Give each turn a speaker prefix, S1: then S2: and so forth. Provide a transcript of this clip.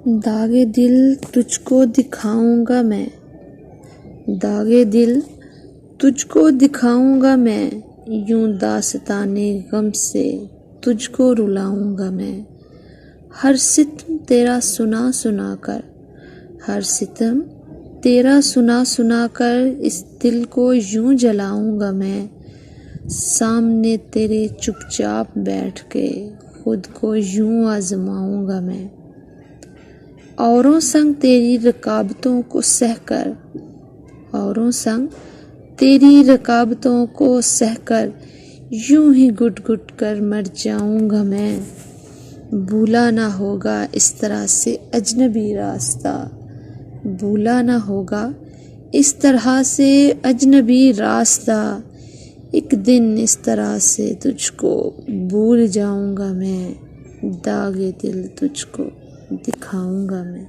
S1: داغے دل تجھ کو دکھاؤں گا میں، داغے دل تجھ کو دکھاؤں گا میں، یوں داستانے غم سے تجھ کو رلاؤں گا میں۔ ہر ستم تیرا سنا سنا کر، ہر ستم تیرا سنا سنا کر، اس دل کو یوں جلاؤں گا میں، سامنے تیرے چپ چاپ بیٹھ کے خود کو یوں آزماؤں گا میں۔ اوروں سنگ تیری رکابتوں کو سہ کر، اوروں سنگ تیری رکابتوں کو سہ کر، یوں ہی گھٹ گھٹ کر مر جاؤں گا میں۔ بھولا نہ ہوگا اس طرح سے اجنبی راستہ، بھولا نہ ہوگا اس طرح سے اجنبی راستہ، ایک دن اس طرح سے تجھ کو بھول جاؤں گا میں، داغے دل تجھ کو دکھاؤں گا میں۔